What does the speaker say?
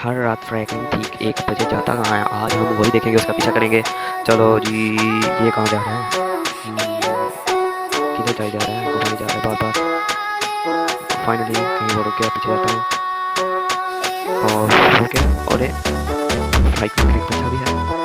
हर रात फ्रैंकलिन ठीक 1 बजे जाता कहाँ है? आज हम वही देखेंगे, उसका पीछा करेंगे। चलो जी, ये कहाँ जा रहा है? किधर जा रहा है? घुमाई जा रहा है बार-बार। फाइनली कहीं वो रुक गया, पीछे जाता हूँ और वो क्या? अरे! बाइक में एक बच्चा भी है।